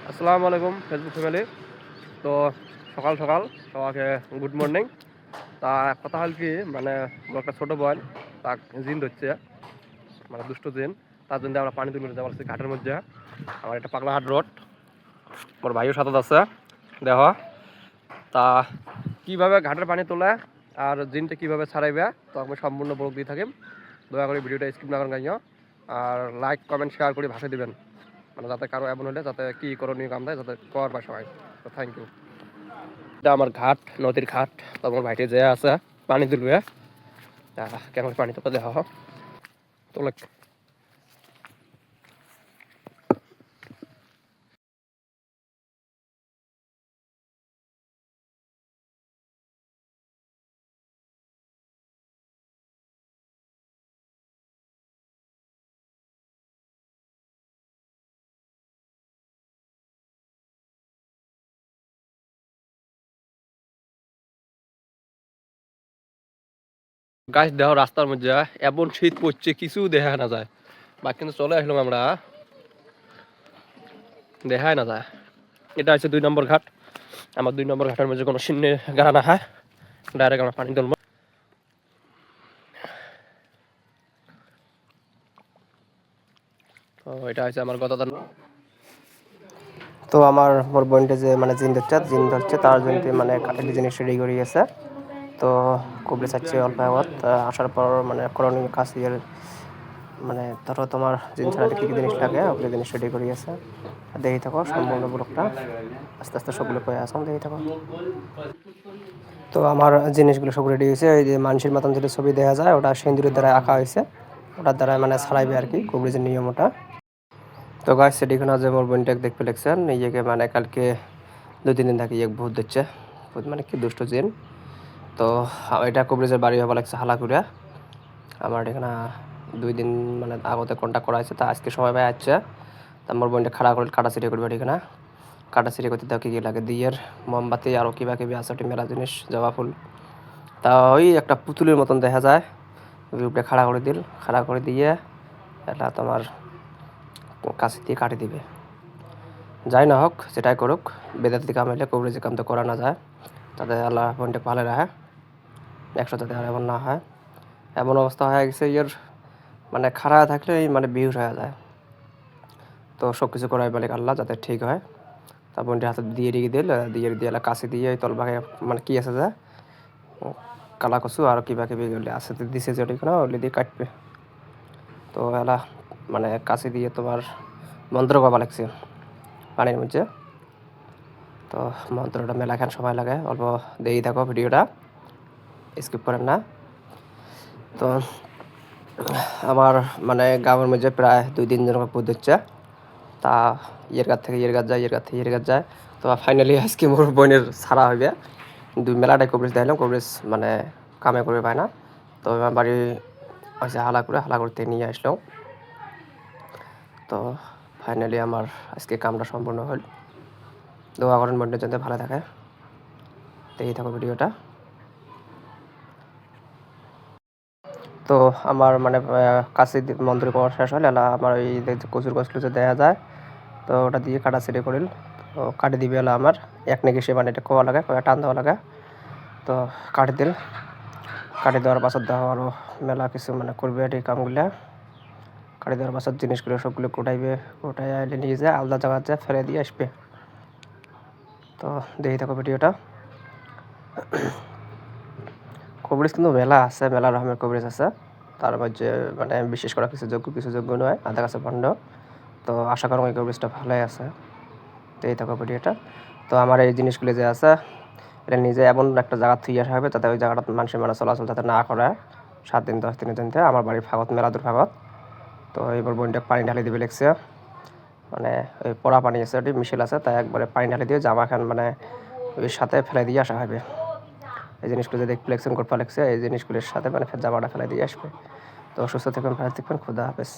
আসসালামু আলাইকুম Facebook family. তো সকাল সকাল সবাইকে গুড মর্নিং। তা কথা হল কি, মানে মোর একটা ছোট বোন, তাক জিন ধরছে, মানে দুষ্ট জিন। তার জন্য আমরা পানি তুলে যাওয়ার ঘাটের মধ্যে। আমার একটা পাগলাহাট রোড, মোর ভাইও সাথে আছে দেহ। তা কিভাবে ঘাটের পানি তোলে আর জিনটা কিভাবে ছাড়াইবে, তো আমি সম্পূর্ণ ব্লগ দিয়ে থাকিম। দয়া করে ভিডিওটা স্কিপ না করেন গাইও, আর লাইক কমেন্ট শেয়ার করে ভাষা দিবেন, মানে যাতে কারো এমন হলে যাতে কি করণীয় কাম দেয় যাতে কর পায় সবাই। তো থ্যাংক ইউ। এটা আমার ঘাট, নদীর ঘাট। তো আমার ভাইটে যে আছে পানি তুলবে, কেমন পানি তোকে দেখা হোক তোলে। গাছ দেহ রাস্তার মধ্যে এমন শীত পড়ছে কিছু দেখা না যায়, বা কিন্তু চলে আসলাম আমরা, দেখাই না যায়। এটা হচ্ছে 2 নম্বর ঘাট। আমার 2 নম্বর ঘাটের মধ্যে কোনো সিন্নে গাড়া না হয়, ডাইরেক্ট আমরা পানি তুলবো। তো এটা হচ্ছে আমার গতদান। তো আমার মোর বোনটা যে মানে জিন ধরছে তার জন্য মানে একটা জিনিস রেডি করে গেছে। তো খুবই চাচ্ছে অল্প আগত আসার পর মানে করণীয় কাজ ইয়ের, মানে ধরো তোমার জিন ছাড়াতে কী কী জিনিস লাগে ওগুলো জিনিস রেডি করে গেছে। দেখি থাকো সম্পূর্ণ ব্লগটা, আস্তে আস্তে সবগুলো কয়ে আসুন, দেখি থাকো। তো আমার জিনিসগুলো সব রেডি হয়েছে। এই যে মানুষের মতন যেটা ছবি দেখা যায় ওটা সিন্দুরের দ্বারা আঁকা হয়েছে, ওটার দ্বারা মানে ছাড়াইবে আর কি কবরেজের নিয়ম ওটা। তো গাছ সেটিখানে যে মোর বোনটাকে দেখতে লেগছেন নিজেকে, মানে কালকে 2-3 দিন থাকি এক ভূত দিচ্ছে, ভূত মানে কি দুষ্ট জিন। তো এটা কবরেজের বাড়ি হবা লাগছে হালাকুড়া। আমার এখানে 2 দিন মানে আগতে কন্ট্যাক্ট করা হয়েছে, তা আজকে সময় পাই আসছে। তা মোর বোনটা খাড়া করে কাটাছিটি করবে এখানে। কাটাছিটি করতে দাও কী কী লাগে, দিয়ের মোমবাতি আরও কিবা কিবি আছে মেলা জিনিস, জবা ফুল। তা ওই একটা পুতুলের মতন দেখা যায়, উপরে খাড়া করে দিল, খাড়া করে দিয়ে এটা তোমার কাছে দিয়ে কাটি দিবে। যাই না হোক সেটাই করুক, বেদাতি কাম হলে কবরেজি কাম তো করা না যায়, তাতে আল্লাহ বোনটা ভালো রাখে, একসাথে আর এমন না হয়। এমন অবস্থা হয়ে গেছে ইয়ের, মানে খাড়া থাকলেই মানে বিহুশ হয়ে যায়। তো সব কিছু করাই বলে আল্লাহ যাতে ঠিক হয়। তা বোনটি হাতে দিয়ে দিল, দিয়ে কাছে দিয়ে তলবাগে মানে কি আছে যে কালা কচু আর কিবা কিবি আছে দিছে যেটা কোনো ওগুলি দিয়ে কাটবে। তো এলা মানে কাছে দিয়ে তোমার মন্ত্র কবা লাগছে পানির মধ্যে। তো মন্ত্রটা মেলাখান সময় লাগে, অল্প দেই থাকো ভিডিওটা, স্কিপ করেন না। তো আমার মানে গ্রামের মধ্যে প্রায় 2-3 জন ভূত হচ্ছে। তা ইয়ের গাছ থেকে ইয়ের গাছ যায়, ইয়ের গাছ থেকে ইয়ের গাছ যায়। তো ফাইনালি আজকে মোর বোনের ছাড়া হইবে। মেলাটাই কভারেজ দিলাম, কভারেজ মানে কামে করে পায় না। তো আমার বাড়ি হচ্ছে হালাকুড়া থেকে নিয়ে আসলাম। তো ফাইনালি আমার আজকে কামটা সম্পূর্ণ হল। দোয়া করেন বোনটা যাতে ভালো থাকে, দেখি থাকো ভিডিওটা। তো আমার মানে কাছে মন্ত্রী পাওয়ার শেষ হলে আমার এই কচুর গাছগুলো যে দেখা যায়, তো ওটা দিয়ে কাটা ছেড়ে করিল। তো কাটি দিবে এলা আমার এক নাকি সে মানে এটা কোয়া লাগে, কোয়া টান দেওয়া লাগে। তো কাটি দিল, কাটি দেওয়ার পাছত দেওয়া আরও মেলা কিছু মানে করবে এই কামগুলা। কাটি দেওয়ার পাছত জিনিসগুলো সবগুলো কোটাই আইলে নিয়ে যায় আলাদা জায়গায় যায় ফেলে দিয়ে আসবে। তো দেখি থাকো ভিডিওটা। কভারেজ কিন্তু মেলা আছে, মেলা রকমের কভারেজ আছে। তার মধ্যে মানে বিশেষ করে কিছু যোগ্য নয়, আধা কাছে ভণ্ড। তো আশা করি এই কভারেজটা ভালোই আছে, তো এই থাকো ভিডিওটা। তো আমার এই জিনিসগুলো যে আছে এটা নিজে এমন একটা জায়গা থুই আসা হবে যাতে ওই জায়গাটা মানুষের মানে চলাচল যাতে না করে 7 দিন 10 দিনের জন্য। আমার বাড়ির ফাগত মেলা দূর ফাগত। তো এবার বোনটা পানি ঢালি দিবে লেগছে, মানে ওই পড়া পানি আছে ওটি মিশেল আছে, তাই একবারে পানি ঢালি দিয়ে জামা খান মানে ওই সাথে ফেলে দিয়ে আসা হবে। এই জিনিসগুলো যদি ফ্লেক্সন করতে লাগছে এই জিনিসগুলোর সাথে মানে জামাটা ফেলে দিয়ে আসবে। তো সুস্থ থাকবেন, ভালো থাকবেন, খুদা হাফেজ।